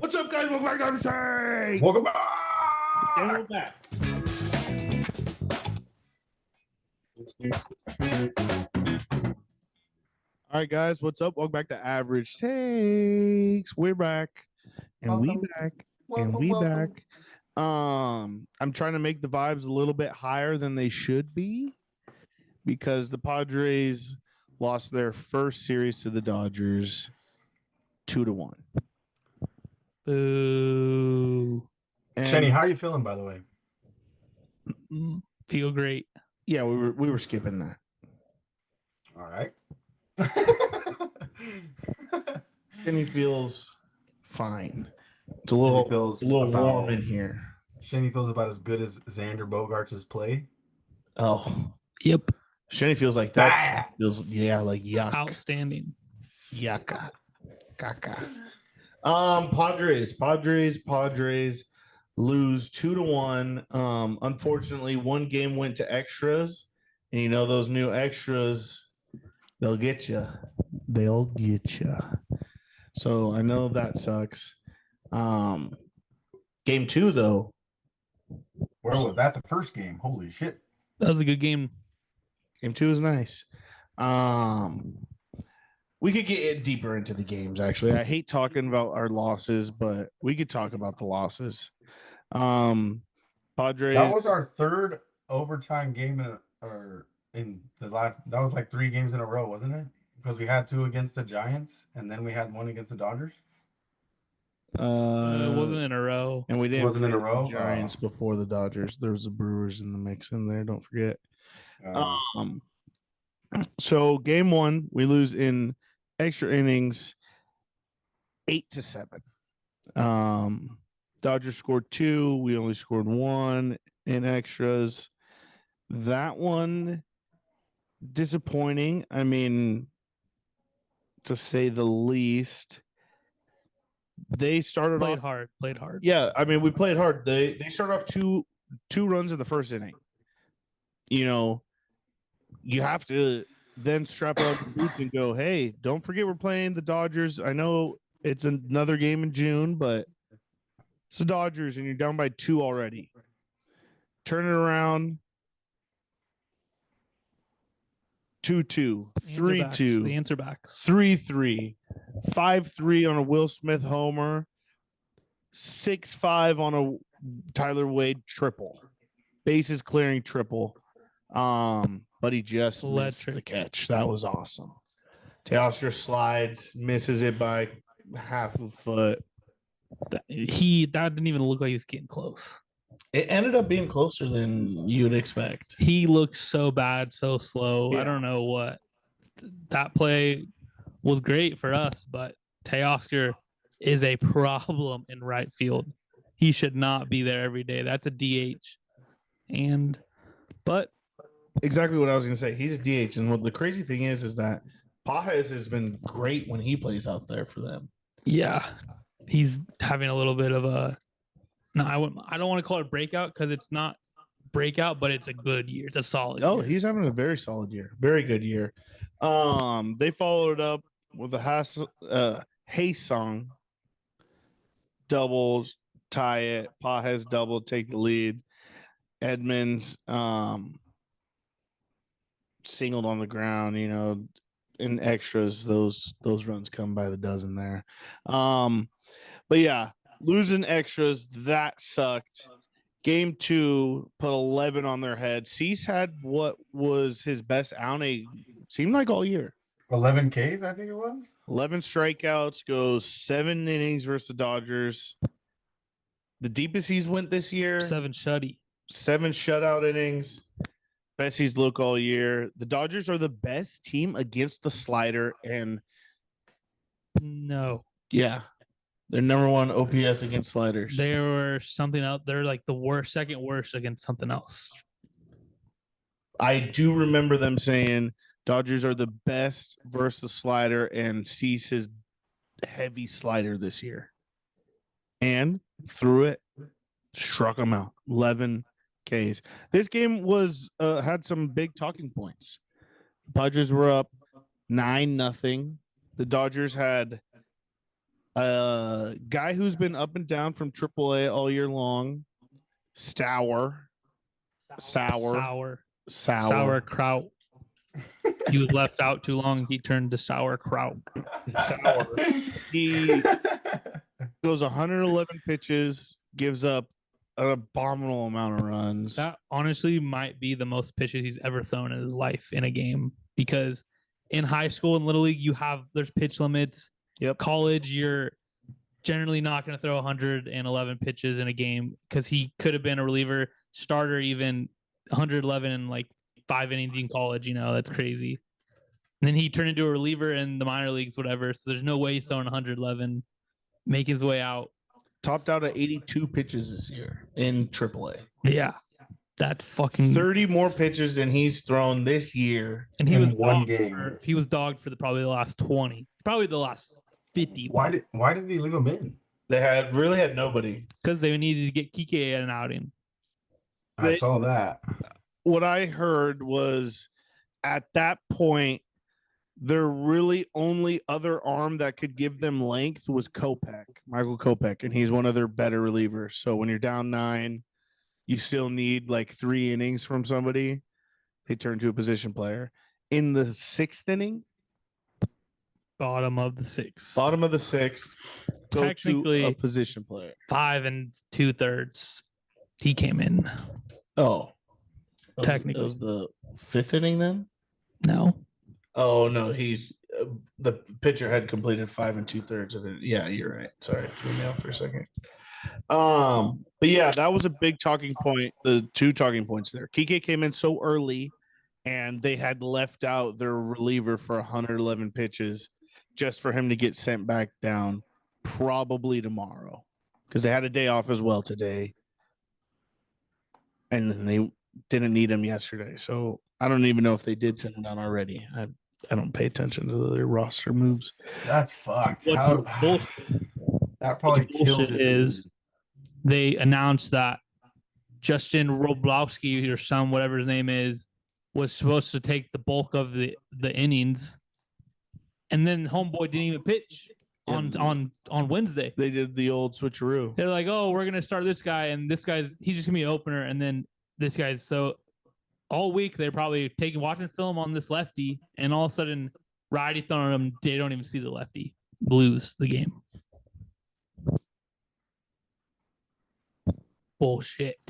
What's up, guys? Welcome back to Underside. Welcome back. And we're back. All right, guys. What's up? Welcome back to Average Takes. We're back. And we back. And we back. I'm trying to make the vibes a little bit higher than they should be because the Padres lost their first series to the Dodgers 2-1. Boo. And Shenny, how are you feeling, by the way? Feel great. yeah, we were skipping that. All right. Shenny feels fine. It's a little warm in here. Shenny feels about as good as Xander Bogaerts' play. Oh, Yep. Shenny feels like that. Feels like yuck. Outstanding. Yucca. Caca. Padres lose 2-1. Unfortunately, one game went to extras, and you know those new extras, they'll get you. They'll get you. So I know that sucks. Game 2 though. Where was that? The first game. Holy shit. That was a good game. Game 2 is nice. We could get deeper into the games, actually. I hate talking about our losses, but we could talk about the losses. Padres. That was our third overtime game in the last. That was like 3 games in a row, wasn't it? Because we had 2 against the Giants, and then we had 1 against the Dodgers. It wasn't in a row. And we didn't. Wasn't in a row. Giants before the Dodgers. There was the Brewers in the mix in there. Don't forget. So game 1, we lose in extra innings, 8-7. Dodgers scored 2. We only scored 1 in extras. That one disappointing. I mean, to say the least. They started Played hard. Yeah, I mean, we played hard. They started off two runs in the first inning. You know, you have to then strap on the boots and go, hey, don't forget we're playing the Dodgers. I know it's another game in June, but it's the Dodgers, and you're down by 2 already. Turn it around. 2-2, 3-2, The answer backs. 3-3, 5-3 on a Will Smith homer, 6-5 on a Tyler Wade triple, bases clearing triple. But he just missed the catch. That was awesome. Teoscar slides, misses it by half a foot. That didn't even look like he was getting close. It ended up being closer than you'd expect. He looked so bad, so slow. Yeah. I don't know what. That play was great for us, but Teoscar is a problem in right field. He should not be there every day. That's a DH. But exactly what I was going to say. He's a DH, and what the crazy thing is that Pages has been great when he plays out there for them. yeah, he's having a little bit of a. No, I don't want to call it breakout because it's not breakout, but it's a good year. It's a solid. Oh, year. he's having a very solid year, very good year. They followed up with the Hey song doubles, tie it. Pages double, take the lead. Edmonds singled on the ground. You know, in extras, those runs come by the dozen there. But yeah. Losing extras, that sucked. Game 2 put 11 on their head. Cease had what was his best outing, seemed like all year. 11 Ks, I think it was. 11 strikeouts, goes 7 innings versus the Dodgers. The deepest he's went this year. 7 shutout innings. Best he's looked all year. The Dodgers are the best team against the slider, and no. Yeah. They're number 1 OPS against sliders. They were something else. They're like the worst, second worst against something else. I do remember them saying Dodgers are the best versus the slider, and Cease his heavy slider this year. And threw it, struck him out. 11 Ks. This game was had some big talking points. Padres were up 9-0. The Dodgers had Guy who's been up and down from AAA all year long. Sour. Sauerkraut. He was left out too long. He turned to sauerkraut. Sour. He goes 111 pitches, gives up an abominable amount of runs. That honestly might be the most pitches he's ever thrown in his life in a game, because in high school and little league, there's pitch limits. Yep. College, you're generally not going to throw 111 pitches in a game, because he could have been a reliever, starter, even 111 in like 5 innings in college. That's crazy. And then he turned into a reliever in the minor leagues, whatever. So there's no way he's throwing 111, make his way out. Topped out at 82 pitches this year in AAA. Yeah. That fucking 30 more pitches than he's thrown this year. And he in was one dogged game. He was dogged for probably the last 20, probably the last 50. Why did he leave him in? They really had nobody. Because they needed to get Kike an outing. I saw that. What I heard was at that point, their really only other arm that could give them length was Michael Kopech, and he's one of their better relievers. So when you're down 9, you still need like 3 innings from somebody. They turn to a position player. In the 6th inning, Bottom of the 6th. Go Technically, to a position player. 5 2/3. He came in. Oh, Technically. it was the 5th inning then. No. Oh no, the pitcher had completed 5 2/3 of it. Yeah, you're right. Sorry, threw me off for a second. But yeah, that was a big talking point. The 2 talking points there. Kike came in so early, and they had left out their reliever for 111 pitches just for him to get sent back down probably tomorrow, because they had a day off as well today, and then they didn't need him yesterday. So I don't even know if they did send him down already. I don't pay attention to their roster moves. That's fucked. What the That probably bullshit killed is they announced that Justin Roblowski or whatever his name is, was supposed to take the bulk of the innings, and then homeboy didn't even pitch on Wednesday. They did the old switcheroo. They're like, oh, we're gonna start this guy, and he's just gonna be an opener, and then this guy's so all week they're probably watching film on this lefty, and all of a sudden righty throwing him, they don't even see the lefty, lose the game. Bullshit.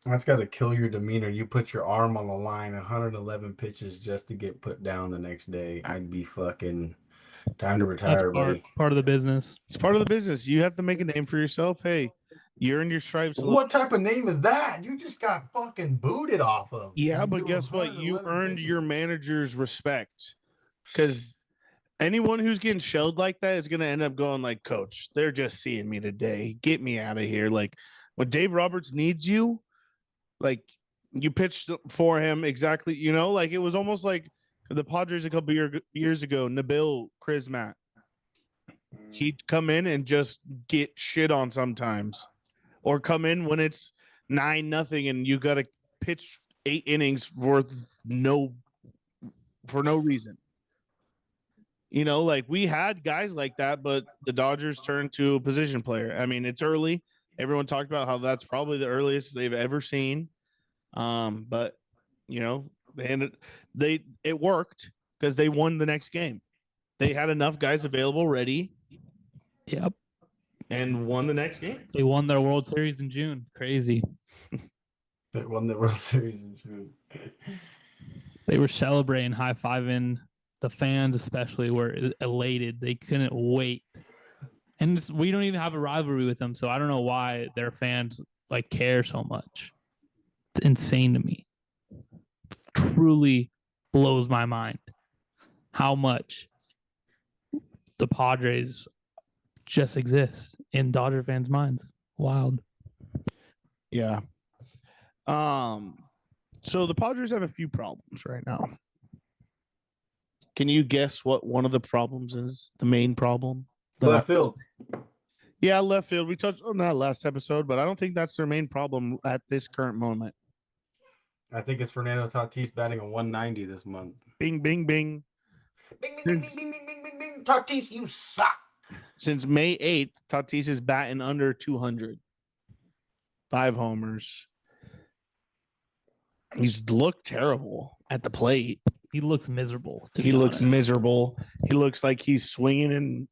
That's got to kill your demeanor. You put your arm on the line, 111 pitches just to get put down the next day. I'd be fucking time to retire, buddy. Part of the business. It's part of the business. You have to make a name for yourself. Hey, you earned your stripes. What type of name is that? You just got fucking booted off of. Yeah, but guess what? You earned your manager's respect, because anyone who's getting shelled like that is going to end up going like, Coach, they're just seeing me today. Get me out of here. Like when Dave Roberts needs you, like you pitched for him exactly. Like it was almost like the Padres a couple years ago, Nabil Krismat. He'd come in and just get shit on sometimes, or come in when it's 9-0 and you got to pitch 8 innings for no reason. Like we had guys like that, but the Dodgers turned to a position player. I mean, it's early. Everyone talked about how that's probably the earliest they've ever seen. But it worked because they won the next game. They had enough guys available ready. Yep. And won the next game. They won their World Series in June. Crazy. They won the World Series in June. They were celebrating, high-fiving. The fans especially were elated. They couldn't wait. And we don't even have a rivalry with them, so I don't know why their fans care so much. It's insane to me. Truly blows my mind how much the Padres just exist in Dodger fans' minds. Wild. Yeah. So the Padres have a few problems right now. Can you guess what one of the problems is? The main problem? Left field. Yeah, left field. We touched on that last episode, but I don't think that's their main problem at this current moment. I think it's Fernando Tatis batting a 190 this month. Bing, bing, bing. Bing, bing, bing, bing, bing, bing, bing, bing, bing. Tatis, you suck. Since May 8th, Tatis is batting under 200. 5 homers. He's looked terrible at the plate. He looks miserable. He looks miserable. He looks like he's swinging and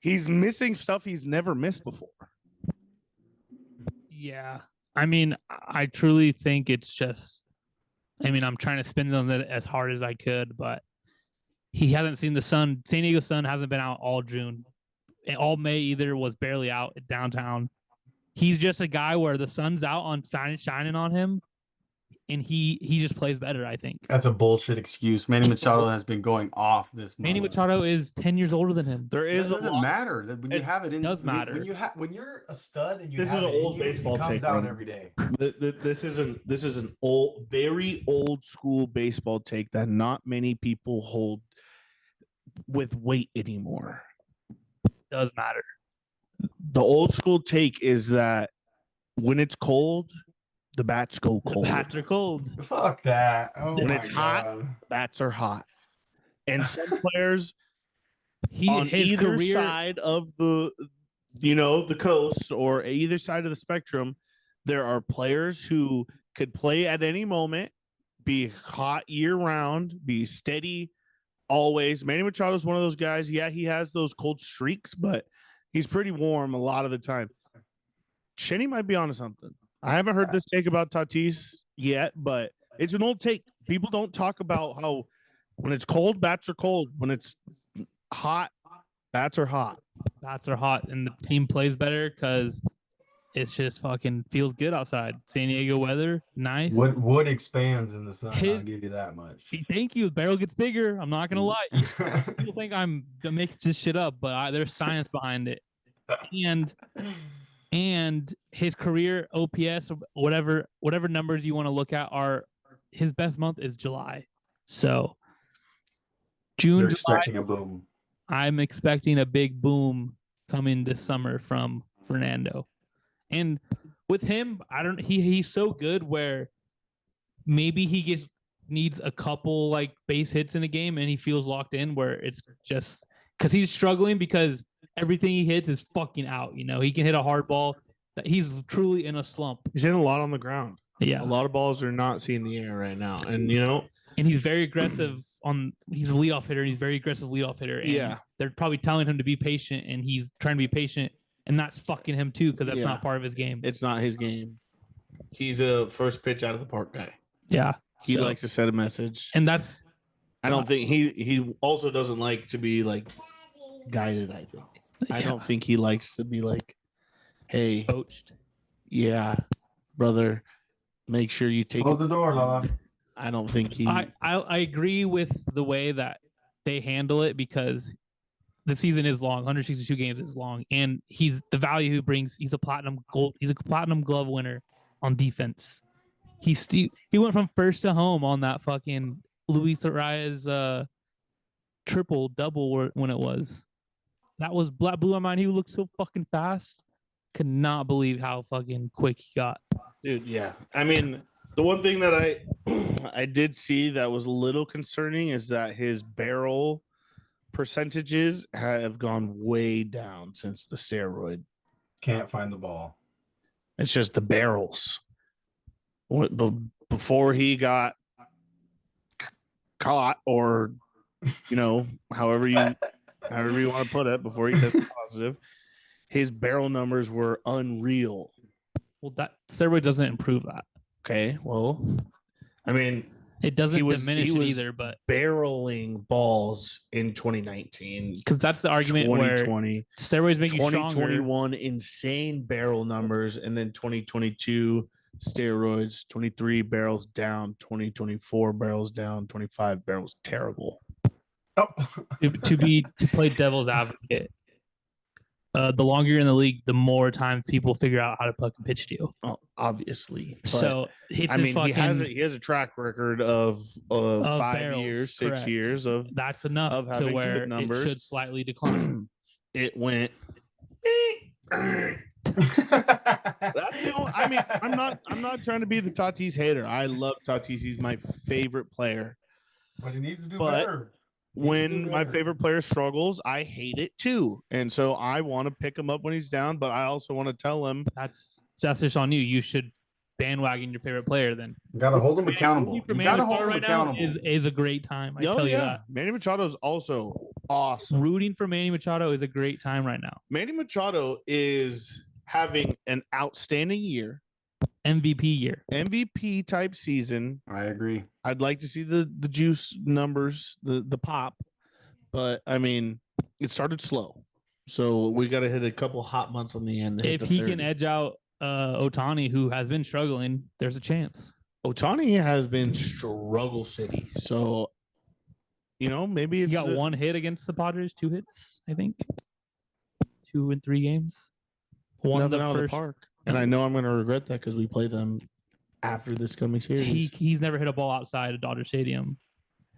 he's missing stuff he's never missed before. Yeah. I mean, I truly think it's just, I mean, I'm trying to spin on it as hard as I could, but he hasn't seen the sun. San Diego sun hasn't been out all June. And all May either was barely out downtown. He's just a guy where the sun's out on shining on him, and he just plays better, I think. That's a bullshit excuse. Manny Machado has been going off this month. Manny Machado is 10 years older than him. There is It doesn't matter when you have it in. Does matter. When you're a stud and you This have is an it in old you, baseball it comes take, out man. every day. This is an old, very old school baseball take that not many people hold with weight anymore. Does matter. The old school take is that when it's cold, the bats go The cold. bats are cold. Fuck that. Oh When my it's hot, God. Bats are hot. And some players He on his either career, side of the the coast or either side of the spectrum, there are players who could play at any moment, be hot year round, be steady always. Manny Machado is one of those guys. Yeah, he has those cold streaks, but he's pretty warm a lot of the time. Shenny might be onto something. I haven't heard this take about Tatis yet, but it's an old take. People don't talk about how when it's cold, bats are cold. When it's hot, bats are hot. bats are hot, and the team plays better because it's just fucking feels good outside. San Diego weather, nice. Wood expands in the sun. I'll His- give you that much. Thank you. The barrel gets bigger. I'm not gonna lie. People think I'm to make this shit up, but there's science behind it. And his career OPS, whatever numbers you want to look at, are his best month is July. So June, They're July, expecting a boom. I'm expecting a big boom coming this summer from Fernando. And with him, he's so good where maybe he needs a couple like base hits in a game and he feels locked in, where it's just because he's struggling because everything he hits is fucking out. He can hit a hard ball. He's truly in a slump. He's hitting a lot on the ground. Yeah. A lot of balls are not seeing the air right now. And And he's very aggressive he's a leadoff hitter. He's a very aggressive leadoff hitter. And Yeah. they're probably telling him to be patient, and he's trying to be patient, and that's fucking him too, because that's Yeah. not part of his game. it's not his game. He's a first pitch out of the park guy. Yeah. He So- likes to set a message. and that's I don't think he also doesn't like to be like guided, I think. I yeah, don't think he likes to be like, hey, coached. yeah, brother, make sure you take Close it. the door, Lala. I don't think he I agree with the way that they handle it, because the season is long. 162 games is long, and he's the value he brings. He's a platinum glove winner on defense. He went from first to home on that fucking Luis Arias triple double when it was. That blew my mind. He looked so fucking fast. Could not believe how fucking quick he got. dude, yeah. I mean, the one thing that I did see that was a little concerning is that his barrel percentages have gone way down since the steroid. Can't find the ball. It's just the barrels. Before he got caught, or however you want to put it, before he tested positive, his barrel numbers were unreal. Well, that steroid doesn't improve that. Okay, well, I mean, It doesn't He diminish it was either, but barreling balls in 2019, because that's the argument where 2020, steroids make you stronger. 2021, insane barrel numbers, and then 2022 steroids, 23 barrels down, 2024 barrels down, 25 barrels terrible. Oh. to play devil's advocate. The longer you're in the league, the more times people figure out how to fucking pitch to you. Well, obviously, but, So it's I mean, fucking, he has a track record of 5 barrels, years, 6 correct. years of that's enough of to having where good numbers. it should slightly decline. it went. That's I mean, I'm not trying to be the Tatis hater. I love Tatis. He's my favorite player. But he needs to do But- better. when my better. favorite player struggles, I hate it too. And so I want to pick him up when he's down, but I also want to tell him That's just on you. You should bandwagon your favorite player then. You gotta hold him accountable. For You Manny gotta hold Machado him right now accountable. is a great time. I oh, tell you yeah. that. Manny Machado is also awesome. Rooting for Manny Machado is a great time right now. Manny Machado is having an outstanding year, MVP year. MVP type season. I agree. I'd like to see the juice numbers, the pop, but I mean, it started slow, so we got to hit a couple hot months on the end. to hit If the he 30. can edge out Otani, who has been struggling, there's a chance. Otani has been struggle city, so maybe He it's got one hit against the Padres, 2 hits, I think. 2 in 3 games. One nothing the out of the first. park, and I know I'm going to regret that because we play them after this coming series. He's never hit a ball outside of Dodger Stadium.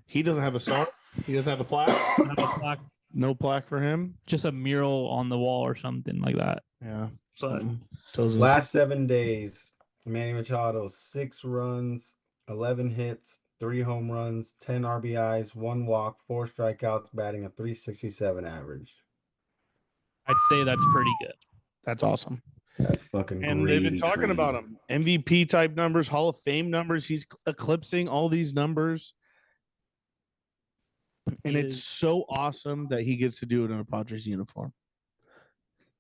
He doesn't have a star. He doesn't have a plaque. Not a plaque, No plaque for him. just a mural on the wall or something like that. Yeah. But Tells us- Last 7 days, Manny Machado 6 runs, 11 hits, 3 home runs, 10 RBIs, 1 walk, 4 strikeouts, batting a .367 average. I'd say that's pretty good. That's awesome. That's fucking And they've been talking about him. MVP type numbers, Hall of Fame numbers. He's eclipsing all these numbers. And He it's is- so awesome that he gets to do it in a Padres uniform.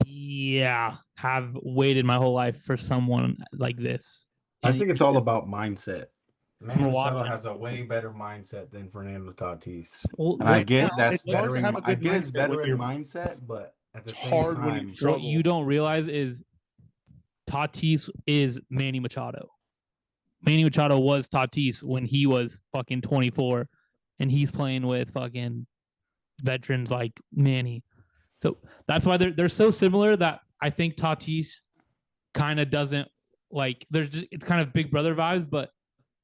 Yeah, have waited my whole life for someone like this. I And think it's all about mindset. Manny I'm watching. Machado has a way better mindset than Fernando Tatis. Well, And I right get now, that's it's hard to veteran. have a I good get it's mindset when veteran you're- mindset, but at the It's same hard when you time, struggle. what you don't realize is Tatis is Manny Machado. Manny Machado was Tatis when he was fucking 24, and he's playing with fucking veterans like Manny. So that's why they're so similar that I think Tatis kind of doesn't like. It's kind of Big Brother vibes, but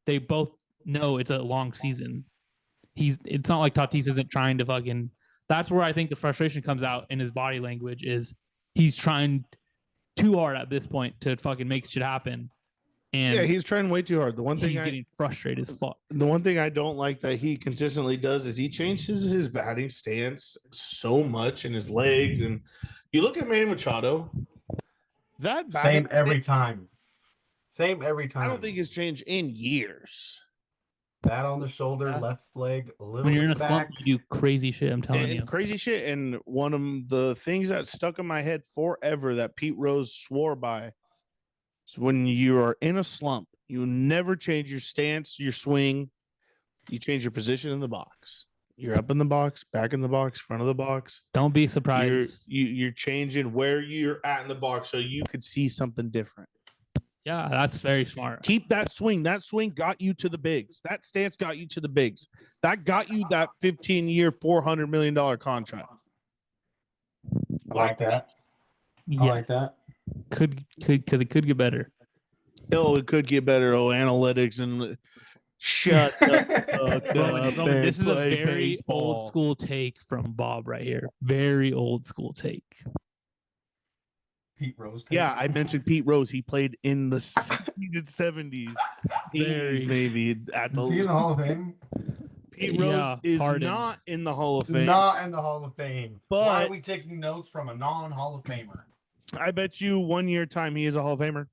they both know it's a long season. It's not like Tatis isn't trying to fucking. That's where I think the frustration comes out in his body language is he's trying too hard at this point to fucking make shit happen. And Yeah, he's trying way too hard. The one he's thing getting frustrated as fuck. I don't like that he consistently does is he changes his batting stance so much and his legs. And you look at Manny Machado, that batting same every stance, time. Same every time. I don't think it's changed in years. That on the shoulder, Yeah. left leg, a little When you're in a bit slump, back. you do crazy shit. I'm telling And you. crazy shit. And one of the things that stuck in my head forever that Pete Rose swore by is when you are in a slump, you never change your stance, your swing. You change your position in the box. You're up in the box, back in the box, front of the box. Don't be You're surprised. you're changing where you're at in the box so you could see something different. Yeah, that's very smart. Keep that swing. That swing got you to the bigs. That stance got you to the bigs. That got you that 15-year, $400 million contract. I like that. I Yeah, like that. could because it could get better. Oh, it could get better. Oh, analytics and shut the fuck Roman, up Roman, and this is a play very baseball. old school take from Bob right here. Very old school take. Pete Rose. Yeah, I mentioned Pete Rose. He played in the 60s and 70s, 80s maybe at Is he in the the. Hall of Fame? Pete Rose Yeah, is pardon. not in the Hall of Fame. Not in the Hall of Fame. Why But- are we taking notes from a non-Hall of Famer? I bet you 1 year time he is a Hall of Famer.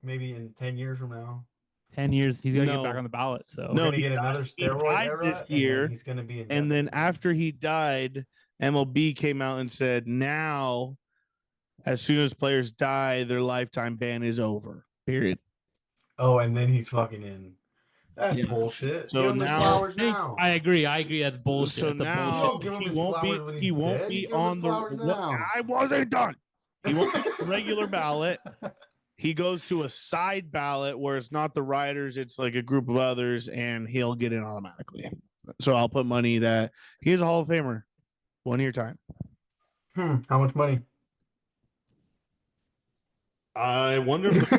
Maybe in 10 years from now. 10 years, he's gonna No. get back on the ballot. So We're No, gonna he get died- another he steroid died era, this and then year, he's gonna be in And then death. after he died, MLB came out and said, now, as soon as players die, their lifetime ban is over. Period. Oh, and then he's fucking in. That's Yeah. bullshit. So Give him his now- flowers now. I agree. That's bullshit. So That's a now You don't give him he his won't flowers when be. he's He won't dead. be You give him on his the. flowers now. I wasn't done. He won't be on the regular ballot. He goes to a side ballot where it's not the writers, it's like a group of others, and he'll get in automatically. So I'll put money that he is a Hall of Famer. 1 year time. How much money? I wonder if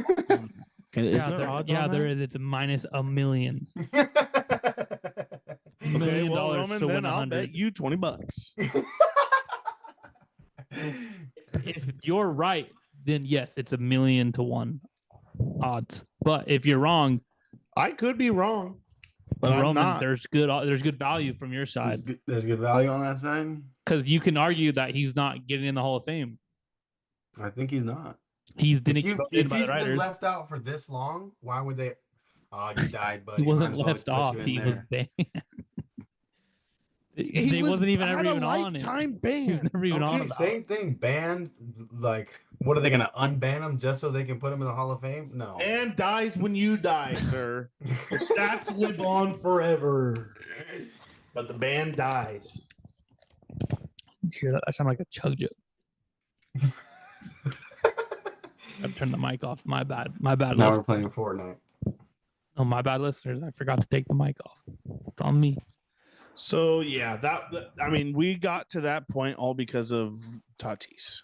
Yeah, there is. It's minus $1 million. Okay, $1 million well, to Roman, win then I'll 100. bet you $20. If you're right, then yes, it's 1 million to 1 odds. But if you're wrong, I could be wrong. But I'm Roman, not. there's good value from your side There's good value on that side. because you can argue that he's not getting in the Hall of Fame. I think he's not. He's didn't get voted in If by he's the been writers. left out for this long, why would they? Oh, you died, buddy. He wasn't Might as well left put off. you in He was there. banned. He They wasn't even had ever a even on it. lifetime He was ban. never even on Okay, about same it. thing. Banned. Like, what are they gonna unban him just so they can put him in the Hall of Fame? No. And dies when you die, sir. The stats live on forever. But the ban dies. Hear that? I sound like a chug joke. I turned the mic off. My bad. My bad. Now Listeners. we're playing Fortnite. Oh, my bad, listeners. I forgot to take the mic off. It's on me. So yeah, I mean, we got to that point all because of Tatis.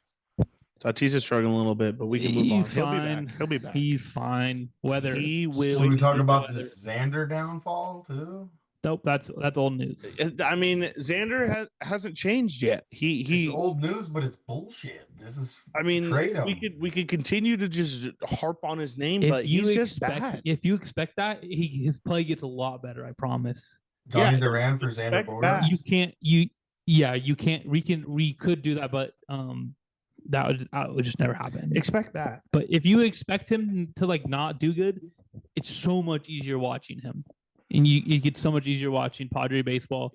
Tatis is struggling a little bit, but we can move He's on. fine. He'll be back. He's fine. Whether He will. Should we talk about Weather. the Xander downfall too? Nope, that's old news. I mean, Xander hasn't changed yet. He. It's old news, but it's bullshit. This is. I mean, trade him. we could continue to just harp on his name, If but you he's just expect, bad. if you expect that, his play gets a lot better. I promise. Johnny yeah, Duran for Xander expect Bogaerts. that. You can't. You can't. We could do that, but that would just never happen. Expect that. But if you expect him to like not do good, it's so much easier watching him, and you get so much easier watching Padre baseball.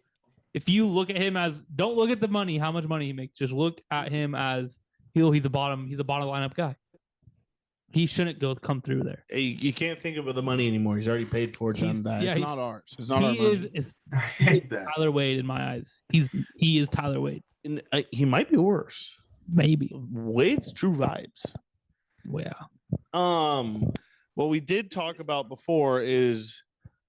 If you look at him as, don't look at the money, how much money he makes. Just look at him as he's a bottom lineup guy. He shouldn't come through there. You can't think about the money anymore. He's already paid for it. Done that. It's not ours. It's not our He money. is I hate that. Tyler Wade in my eyes. He is Tyler Wade. And, he might be worse. Maybe. Wade's true vibes. Yeah. What we did talk about before is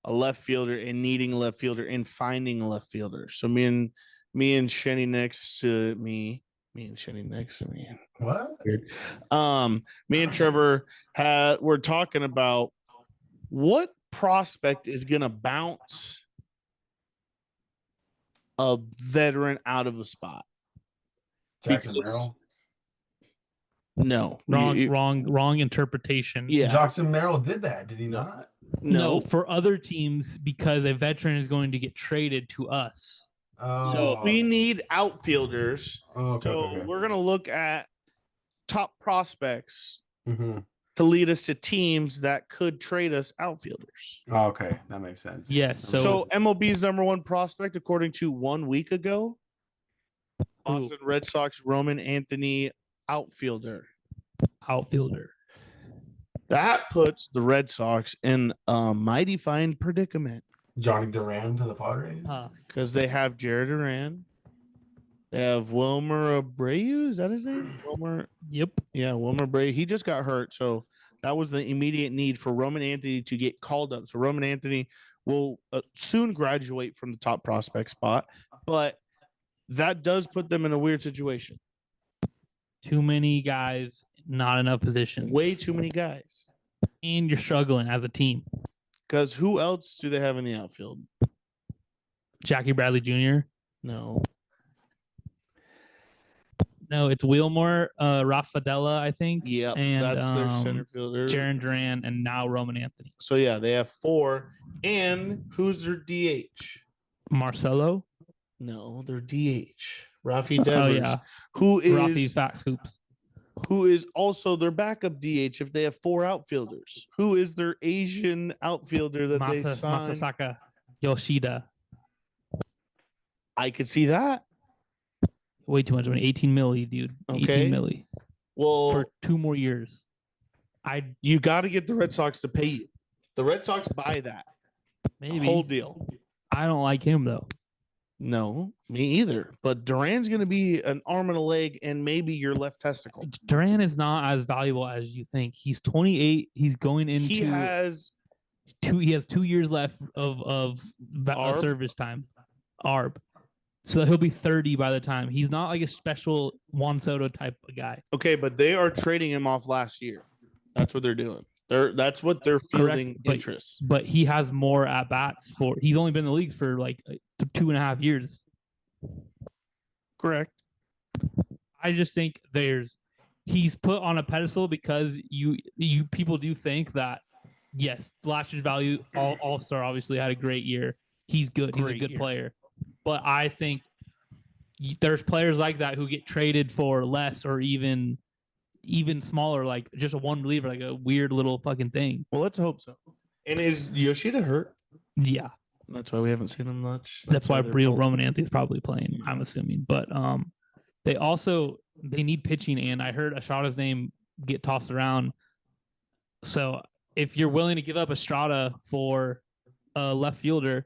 a left fielder and needing a left fielder and finding a left fielder. So me and Shenny next to me and Shenny next to me. What? Weird. Me and Trevor we're talking about what prospect is gonna bounce a veteran out of the spot. Jackson Because- Merrill. No, Wrong interpretation. Yeah, Jackson Merrill did that, did he not? No, for other teams because a veteran is going to get traded to us. Oh, So we need outfielders. okay, So okay. we're gonna look at top prospects Mm-hmm. to lead us to teams that could trade us outfielders. Oh, okay, that makes sense. Yes. So MLB's number one prospect, according to 1 week ago, Boston Red Sox Roman Anthony outfielder. Outfielder. That puts the Red Sox in a mighty fine predicament Johnny Duran to the Padres. because they have Jared Duran. They have Wilmer Abreu. Is that his name? Wilmer. Yep. Yeah, Wilmer Abreu. He just got hurt, so that was the immediate need for Roman Anthony to get called up. So Roman Anthony will soon graduate from the top prospect spot, but that does put them in a weird situation. Too many guys, not enough positions. Way too many guys. And you're struggling as a team. Because who else do they have in the outfield? Jackie Bradley Jr. No. No, it's Wilmore, Rafaela, I think. Yep, and that's their center fielder. Jaron Duran, and now Roman Anthony. So yeah, they have 4. And who's their DH? Marcelo. No, their DH. Rafi Devers. Oh yeah, Who Rafi is Fat Scoops. who is also their backup DH if they have 4 outfielders? Who is their Asian outfielder that they signed? Masasaka Yoshida. I could see that. Way too much money. 18 milli, dude. Okay. 18 milli Well, for 2 more years. you got to get the Red Sox to pay you. The Red Sox buy that Maybe. whole deal. I don't like him though. No, me either. But Duran's going to be an arm and a leg and maybe your left testicle. Duran is not as valuable as you think. He's 28. He's going into He has 2 years left of Arb? service time. Arb. So he'll be 30 by the time. He's not like a special Juan Soto type of guy. okay, but they are trading him off last year. That's what they're doing. That's what they're fielding but- interest. But he has more at bats for. He's only been in the league for like 2.5 years. Correct. I just think he's put on a pedestal because you people do think that yes, last year's value, all-star obviously had a great year. He's good. He's a Great good year. player. But I think there's players like that who get traded for less or even smaller, like just a one reliever, like a weird little fucking thing. Well, let's hope so. And is Yoshida hurt? Yeah. That's why we haven't seen him much. That's why they're Real both- Roman Anthony's probably playing, I'm assuming. But they need pitching, and I heard Estrada's name get tossed around. So if you're willing to give up Estrada for a left fielder,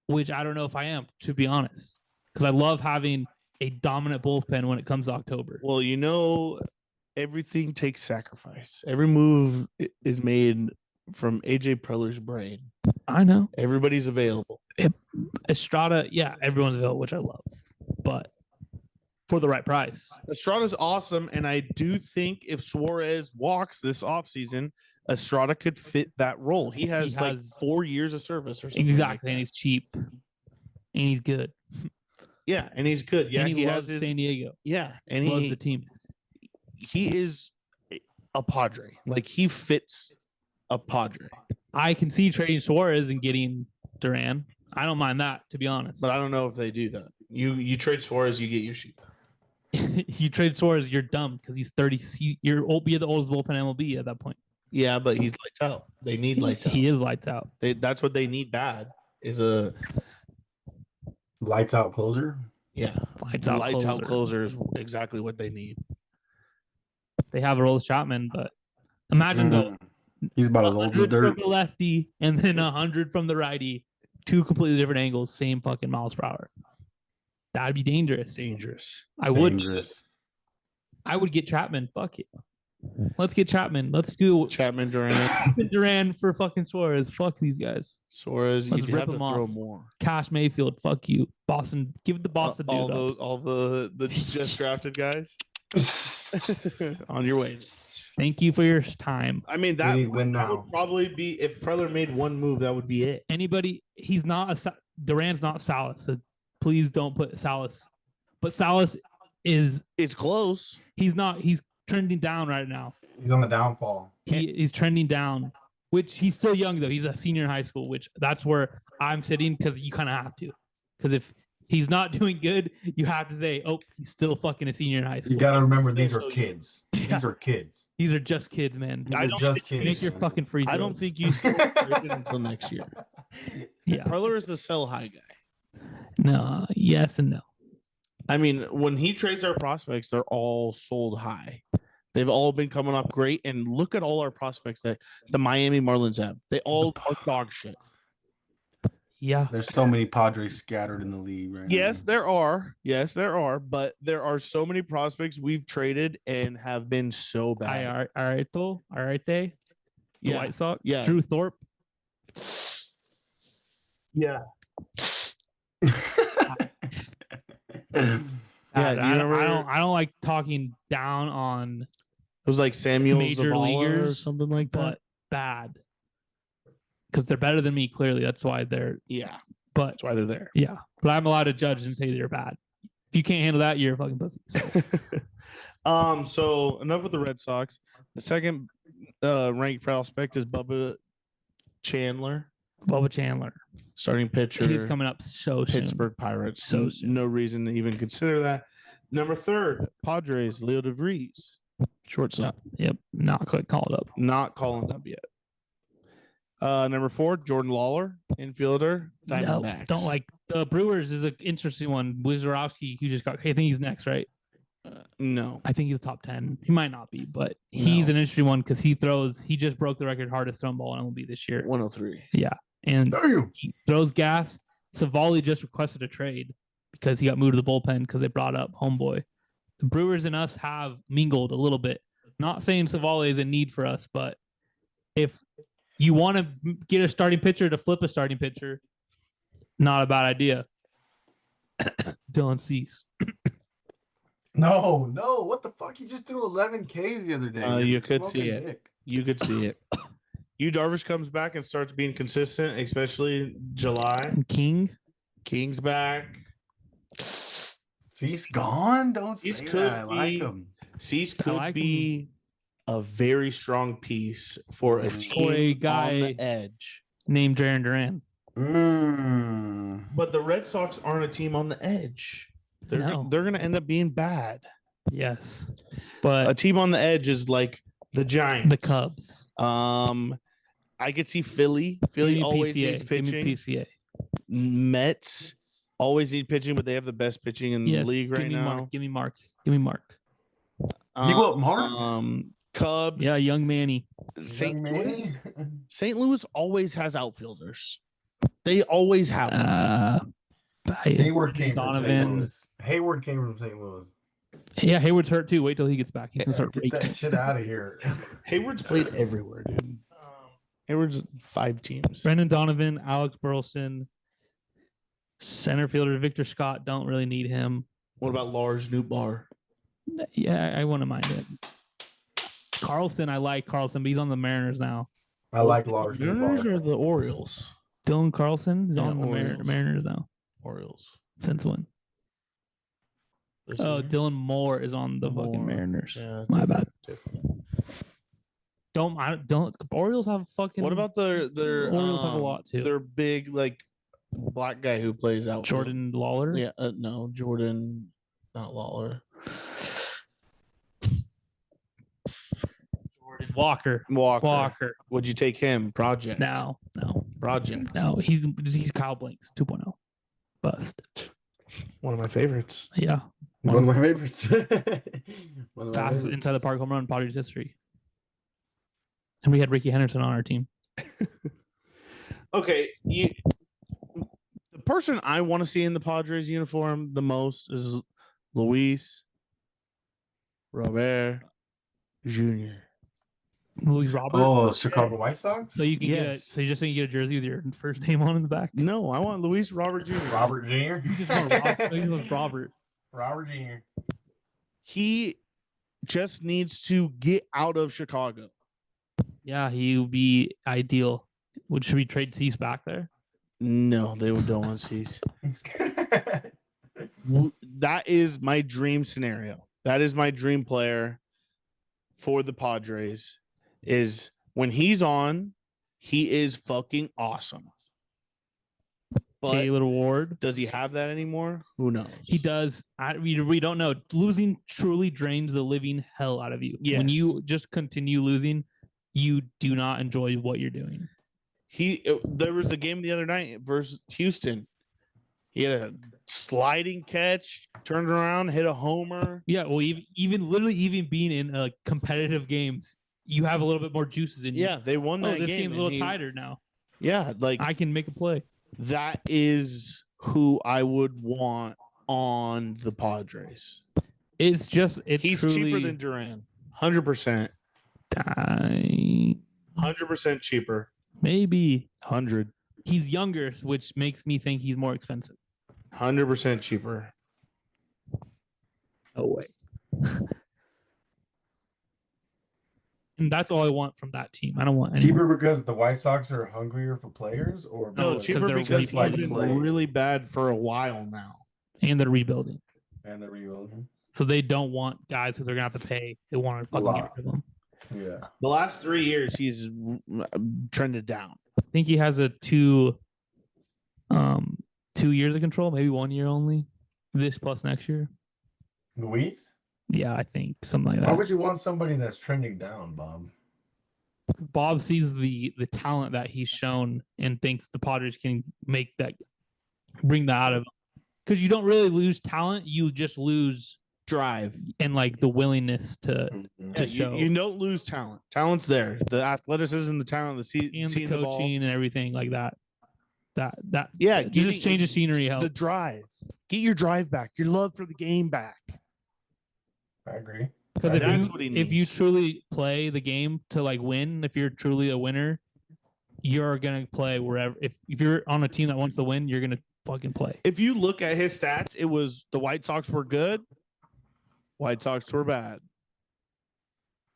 which I don't know if I am, to be honest, because I love having a dominant bullpen when it comes to October. Well, everything takes sacrifice. Every move is made from AJ Preller's brain. I know. Everybody's available. Estrada, yeah, everyone's available, which I love, but for the right price. Estrada's awesome, and I do think if Suarez walks this offseason, Estrada could fit that role. He has like 4 years of service or something. Exactly, like and he's cheap, and he's good. Yeah, and he's good. Yeah, and he has loves his San Diego. Yeah, and Loves the team. he is a Padre. Like he fits a Padre. I can see trading Suarez and getting Duran. I don't mind that, to be honest. But I don't know if they do that. You trade Suarez, you get Yoshida. You trade Suarez, you're dumb because he's 30. You're the oldest bullpen MLB at that point. Yeah, but he's lights out. They need lights out. He is lights out. That's what they need bad. Is a lights out closer. Yeah, lights out closer is exactly what they need. They have a roll of Chapman, but imagine though, he's about as old as 100 dirt. from the lefty and then 100 from the righty, two completely different angles, same fucking miles per hour. That'd be dangerous. I would get Chapman. Fuck it. Let's get Chapman. Let's do Chapman, Duran for fucking Suarez. Fuck these guys. Suarez, Let's you rip have to them throw off. more. Cash Mayfield. Fuck you. Boston. Give the Boston dude up. All the just drafted guys on your way. Thank you for your time. I mean that would probably be if Preller made one move. That would be it. Anybody? He's not Duran's not Salas. So please don't put Salas. But Salas is close. He's not. He's trending down right now. He's on the downfall. He's trending down, which he's still young though. He's a senior in high school, which that's where I'm sitting because you kind of have to. Because if he's not doing good, you have to say, oh, he's still fucking a senior in high school. You got to remember these are kids. Yeah. These are kids. These are just kids, man. These are just kids. Make your fucking free throws. I don't think you still until next year. Yeah. Preller is the sell high guy. No, yes and no. I mean, when he trades our prospects, they're all sold high. They've all been coming off great. And look at all our prospects that the Miami Marlins have. They all are dog shit. Yeah. There's so many Padres scattered in the league right Yes, now. there are. Yes, there are. But there are so many prospects we've traded and have been so bad. All right, the Yeah. White Sox. Yeah. Drew Thorpe. Yeah. I don't like talking down on It was like Samuel major Zavala leaguers or something like that. but bad. Because they're better than me, clearly. That's why they're Yeah, but that's why they're there. yeah. But I'm allowed to judge and say they're bad. If you can't handle that, you're a fucking pussy. So. So enough with the Red Sox. The second ranked prospect is Bubba Chandler, Bubba Chandler. starting pitcher. He's coming up so soon. Pittsburgh Pirates. So soon. No reason to even consider that. Number third, Padres, Leo DeVries, shortstop. Yep. Not quite called up. Not calling up yet. Number 4, Jordan Lawler, infielder. No, Diamondbacks. don't like the Brewers is an interesting one. Wizarowski, who just got. I think he's next, right? No. I think he's top 10. He might not be, but he's an interesting one because he just broke the record hardest thrown ball in MLB this year. 103. Yeah. And Damn. he throws gas. Savali just requested a trade because he got moved to the bullpen because they brought up homeboy. The Brewers and us have mingled a little bit. Not saying Savali is a need for us, but if you want to get a starting pitcher to flip a starting pitcher, not a bad idea. Dylan Cease. No. What the fuck? He just threw 11 Ks the other day. You You're could see smoking it. dick. You could see it. Darvish comes back and starts being consistent, especially July. King. King's back. Cease gone? Don't Cease say could that. I like be- him. Cease could like be a very strong piece for a For team a on guy- the edge. Named Jaron Duran. But the Red Sox aren't a team on the edge. No. They're going to end up being bad. Yes. A But team on the edge is like the Giants. the Cubs. I could see Philly. Philly Give me always PCA. needs Give me pitching. PCA. Mets always need pitching, but they have the best pitching in the Yes. league right give me now. Mark. Give me Mark. Give me Mark. You want Mark? Cubs. Yeah, young Manny. St. Young Manny? Louis. St. Louis always has outfielders. They always have them. Hayward came from St. Donovan. Louis. Hayward came from St. Louis. Yeah, Hayward's hurt too. Wait till he gets back. He's gonna start Get raking. that shit out of here. Hayward's played everywhere, dude. Hayward's 5 teams. Brendan Donovan, Alex Burleson, center fielder Victor Scott. Don't really need him. What about Lars Nootbaar? Yeah, I wouldn't mind it. Carlson, I like Carlson, but he's on the Mariners now. I like Lars Mariners Nootbaar. or the Orioles? Dylan Carlson is Yeah, on the Orioles. Mariners now. Orioles. Since when? This Oh, year? Dylan Moore is on the fucking Moore. Mariners. Yeah, My bad. different. Don't the Orioles have fucking. What about their Orioles have a lot, too. Their big like black guy who plays out Jordan Lawler? Yeah, no, Jordan, not Lawler. Jordan Walker. Walker. Would you take him? Project. No. Project. No, he's Kyle Blanks 2.0. Bust. One of my favorites. Yeah. One of my favorites. One of my Fastest favorites. inside the park home run in Padres history. And we had Ricky Henderson on our team. Okay, the person I want to see in the Padres uniform the most is Luis Robert Jr. Luis Robert. Oh, Chicago White Sox? So you can Yes. so you just think you get a jersey with your first name on in the back? No, I want Luis Robert Jr. Robert Jr. You just want Robert. You just want Robert. Robert Jr. He just needs to get out of Chicago. Yeah, he would be ideal. Should we trade Cease back there? No, they don't want to cease. That is my dream scenario. That is my dream player for the Padres. Is when he's on, he is fucking awesome. But Taylor Ward. does he have that anymore? Who knows? He does. We don't know. Losing truly drains the living hell out of you. When Yes. you just continue losing, you do not enjoy what you're doing. There was a game the other night versus Houston. He had a sliding catch, turned around, hit a homer. Yeah, well, even being in a competitive games, you have a little bit more juices in you. Yeah, they won Oh, that this game. game's a and little tighter now. Yeah, like I can make a play. that is who I would want on the Padres. It's He's truly, cheaper than Duran. 100%. 100% cheaper. Maybe 100. he's younger, which makes me think he's more expensive. 100% cheaper. No way. And that's all I want from that team. I don't want any. Cheaper because the White Sox are hungrier for players, or No, because- cheaper they're because he's like been play. really bad for a while now. And they're rebuilding. and the rebuilding. So they don't want guys who they're gonna have to pay. They want to fucking get lot. rid of them. Yeah. The last 3 years, he's trended down. I think he has a 2 years of control, maybe 1 year only. This plus next year. Luis? Yeah, I think something like Why that. would you want somebody that's trending down, Bob? Bob sees the talent that he's shown and thinks the Padres can bring that out of him. Because you don't really lose talent, you just lose Drive. and like the willingness to Mhm. to Yeah, show you don't lose talent. Talent's there. The athleticism, the talent, the and the seeing the ball. coaching and everything like that. That Yeah, just change of scenery helps. The drive. Get your drive back. Your love for the game back. I agree. Because That's what he if you needs. truly play the game to like win, if you're truly a winner, you're gonna play wherever. If you're on a team that wants to win, you're gonna fucking play. If you look at his stats, it was the White Sox were good. White Sox were bad.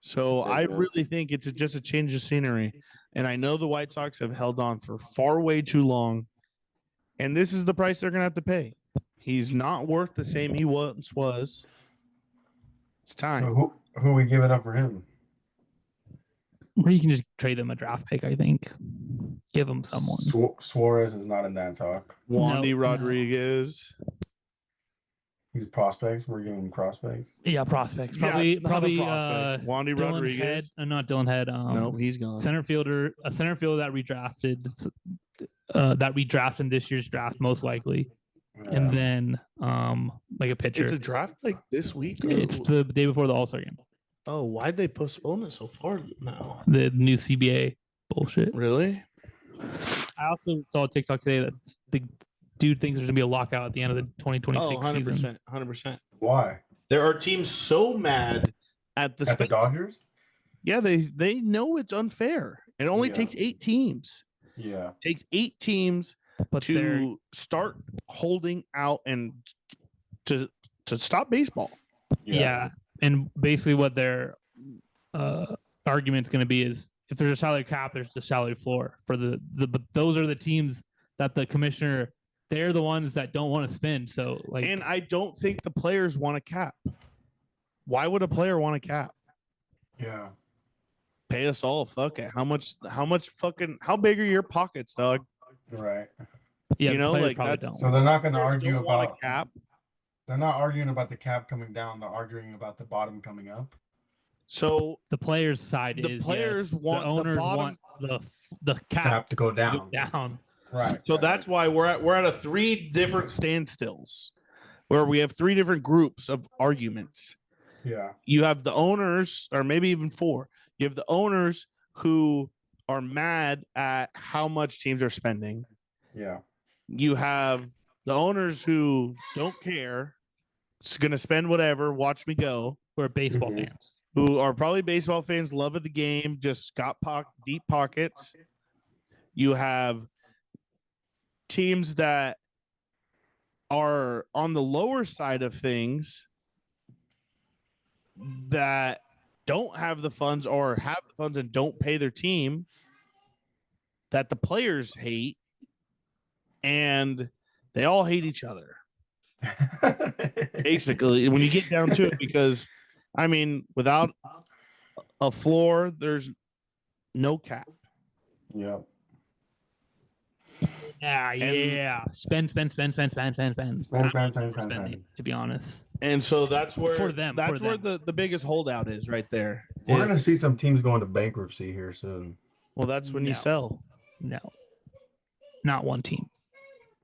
So It I was. really think it's just a change of scenery. And I know the White Sox have held on for far way too long. And this is the price they're going to have to pay. He's not worth the same he once was. It's time. So who are we giving up for him? Or you can just trade them a draft pick, I think. Give them someone. Suarez is not in that talk. Wandy No. Rodriguez. He's prospects. We're giving him prospects. Yeah, prospects. Yeah, Probably it's not a probably prospect. Wandy Dylan Rodriguez. Head. Not Dylan Head. No, he's gone. A center fielder that redrafted. That redrafted in this year's draft, most likely. Yeah. And then like a pitcher. Is the draft like this week? or- It's the day before the All-Star game. Oh, why'd they postpone it so far now? The new CBA bullshit. Really? I also saw a TikTok today that's the dude thinks there's gonna be a lockout at the end of the 2026 Oh, season. 100%. Why? There are teams so mad at the At the Dodgers? Yeah, they know it's unfair. It only Yeah. takes 8 teams. Yeah. It takes 8 teams But they're to start holding out and to stop baseball. yeah. And basically what their argument's going to be is if there's a salary cap, there's the salary floor for the but those are the teams that the commissioner, they're the ones that don't want to spend. So like, And I don't think the players want a cap. Why would a player want a cap? Yeah. Pay us all. Fuck it. How big are your pockets, dog? Right. yeah, you know, players like, probably that's- don't. So they're not going to Players argue don't want about a cap. They're not arguing about the cap coming down. They're arguing about the bottom coming up. So The players' side The is players yes, want the the owners bottom- want the cap Cap to go to down. go down. Right. So right. that's why we're at a 3 different standstills where we have 3 different groups of arguments. Yeah. You have the owners, or maybe even 4. You have the owners who are mad at how much teams are spending. Yeah. You have the owners who don't care. It's going to spend whatever, watch me go, We're baseball Mhm. fans. who are probably baseball fans, love of the game, just got deep pockets. You have teams that are on the lower side of things that don't have the funds or have the funds and don't pay their team that the players hate, and they all hate each other. Basically, when you get down to it, because I mean, without a floor, there's no cap. Yeah. Yeah, yeah. Spend. Spend, spend, spend, spend, spend. To be honest. And so that's where For them, that's for where them. the biggest holdout is right there. We're Is- gonna see some teams go into bankruptcy here soon. well, that's when you No. sell. No. Not one team.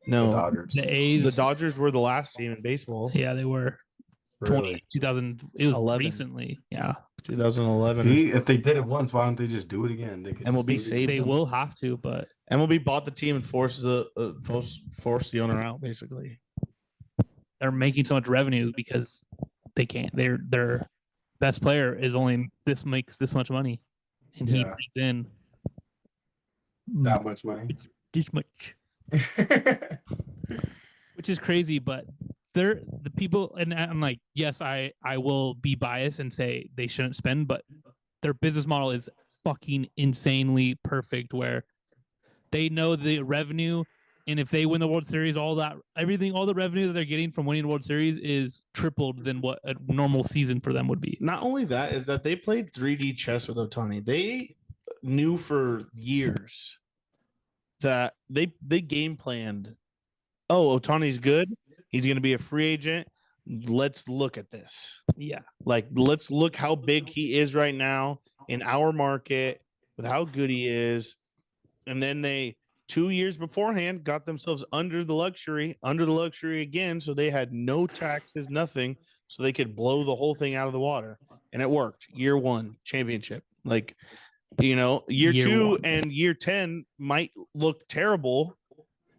The No, Dodgers. The A's. the Dodgers were the last team in baseball. Yeah, they were. Really. 2000. It was 11. recently. Yeah. 2011. See, if they did it once, why don't they just do it again? They could MLB just do it saved They them. will have to, but MLB bought the team and forced the owner out, basically. they're making so much revenue because they can't. Their best player is only makes this much money, and he Yeah. brings in that much money. this much, which is crazy. But they're the people, and I'm like, yes, I will be biased and say they shouldn't spend, but their business model is fucking insanely perfect, where they know the revenue. And if they win the World Series, all the revenue that they're getting from winning the World Series is tripled than what a normal season for them would be. Not only that is that they played 3D chess with Ohtani. They knew for years that they game planned. Oh, Ohtani's good. He's going to be a free agent. Let's look at this. Yeah. Like, let's look how big he is right now in our market with how good he is. And then they 2 years beforehand got themselves under the luxury again. So they had no taxes, nothing. So they could blow the whole thing out of the water. And it worked. Year 1 championship. Like, year Year 2 one. and year 10 might look terrible.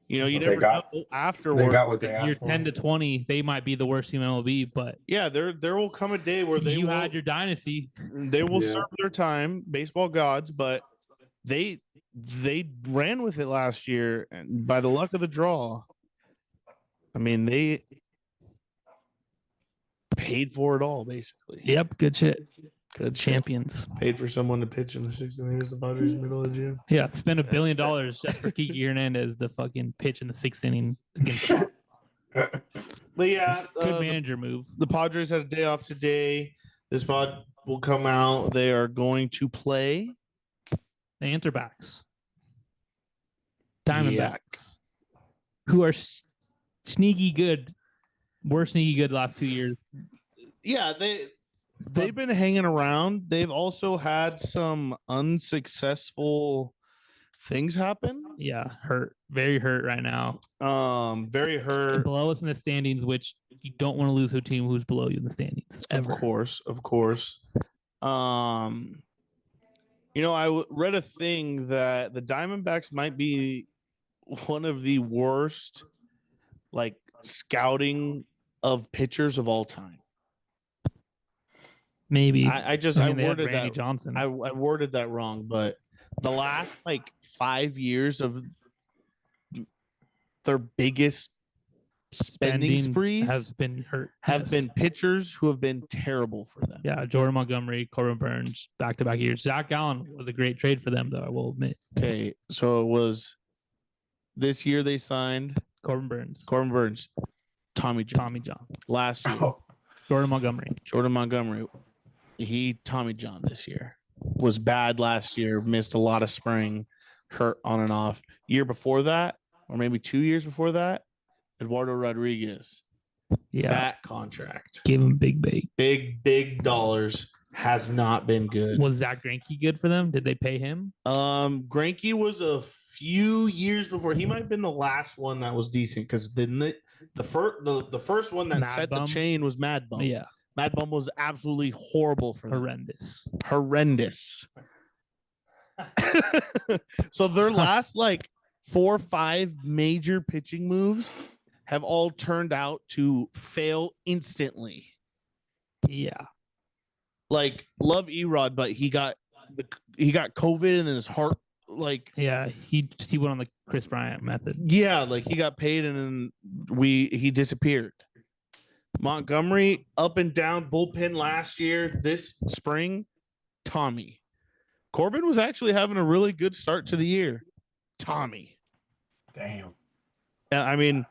You But never know they afterward. got what they asked Year for. 10 to 20, they might be the worst team in MLB, but Yeah, there will come a day where you had your dynasty. they will Yeah. serve their time, baseball gods, but they ran with it last year, and by the luck of the draw, I mean they paid for it all basically. Yep, good shit. Good shit. Champions. Paid for someone to pitch in the 6th inning as the Padres middle of June. Yeah, spend $1 billion just for Kiki Hernandez to fucking pitch in the 6th inning against the But yeah, good manager move. the Padres had a day off today. This pod will come out. They are going to play The Anthrax. Diamondbacks, Yeah. who are sneaky good. We're sneaky good the last 2 years. Yeah, they've been hanging around. They've also had some unsuccessful things happen. Yeah, hurt. Very hurt right now. Very And hurt. below us in the standings, which you don't want to lose to a team who's below you in the standings. Ever. Of course. I read a thing that the Diamondbacks might be one of the worst, like, scouting of pitchers of all time. Maybe. I they had worded Randy that. Johnson. I worded that wrong, but the last 5 years of their biggest spending sprees has been hurt. have been pitchers who have been terrible for them. Yeah, Jordan Montgomery, Corbin Burns, back-to-back years. Zach Gallen was a great trade for them, though, I will admit. Okay, so it was this year they signed Corbin Burns, Tommy John. Last year, Oh, Jordan Montgomery. Jordan Montgomery. Tommy John this year was bad last year, missed a lot of spring, hurt on and off. Year before that, or maybe 2 years before that, Eduardo Rodriguez. Yeah, Fat contract. gave him big. Big dollars. Has not been good. Was Zach Greinke good for them? Did they pay him? Greinke was a few years before. He might have been the last one that was decent because the first one that Mad set Bum? the chain was Mad Bum. Yeah, Mad Bum was absolutely horrible for them. horrendous. So their last 4 or 5 major pitching moves have all turned out to fail instantly. Yeah, Love Erod, but he got COVID and then his heart yeah. He went on the Chris Bryant method. yeah, he got paid and then he disappeared. Montgomery up and down bullpen last year. This spring, Tommy. Corbin was actually having a really good start to the year. Tommy. damn. I mean,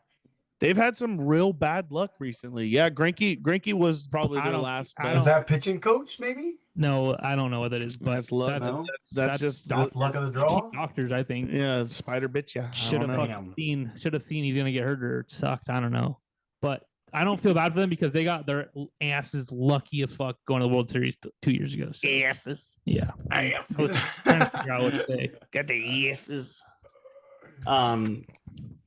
they've had some real bad luck recently. Yeah, Greinke was probably their last. I Is best. that pitching coach, maybe? No, I don't know what that is, but That's luck. No? That's just That's luck of the draw? doctors. I think yeah, spider bit you. should have know. fucking seen. Should have seen he's gonna get hurt or it sucked. I don't know, but I don't feel bad for them because they got their asses lucky as fuck going to the World Series 2 years ago. So, Asses. yeah, Yes. I was trying to figure out what to say. Got the asses.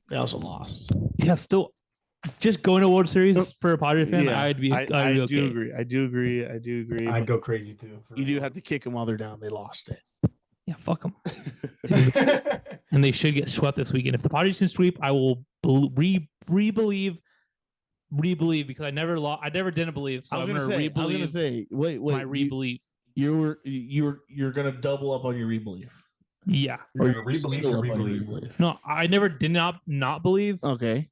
They also lost. Yeah, still, just going to World Series for a Padres fan, Yeah, I'd be I okay. do agree. I do agree. I'd but go crazy too. you do have to kick them while they're down. They lost it. Yeah, fuck them. And they should get swept this weekend. If the Padres can sweep, I will re-believe because I never didn't believe. So I was I'm gonna gonna say. re-believe Wait. my re-believe. You're gonna double up on your rebelief. Yeah. You're Or gonna re-believe single your up on your re-believe. No, I never did not believe. Okay.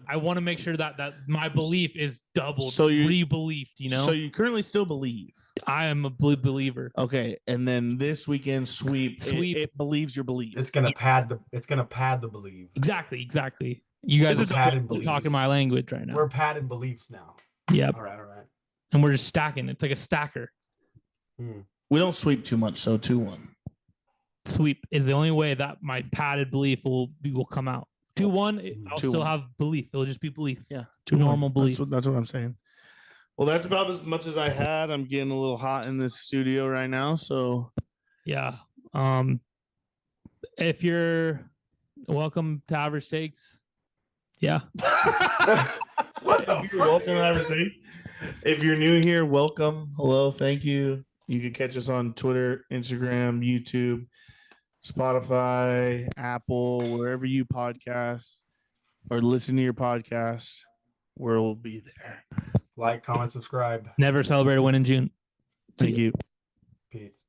I want to make sure that my belief is doubled. So you- re-believed, So you currently still believe. I am a believer. Okay, and then this weekend sweep. Sweep. It believes your belief. It's gonna pad the believe. Exactly. You guys It's are a padded beliefs. talking my language right now. We're padded beliefs now. Yep. All right. And we're just stacking. It's like a stacker. We don't sweep too much, so 2-1. Sweep is the only way that my padded belief will come out. 2-1, I'll 2-1. still have belief. It'll just be belief. Yeah, Normal belief. That's what I'm saying. Well, that's about as much as I had. I'm getting a little hot in this studio right now, so Yeah. If you're welcome to Average Takes. Yeah. What the fuck? If you're new here, welcome. Hello, thank you. You can catch us on Twitter, Instagram, YouTube, Spotify, Apple, wherever you podcast or listen to your podcast, we'll be there. Like, comment, subscribe. Never celebrate a win in June. Thank you. Peace.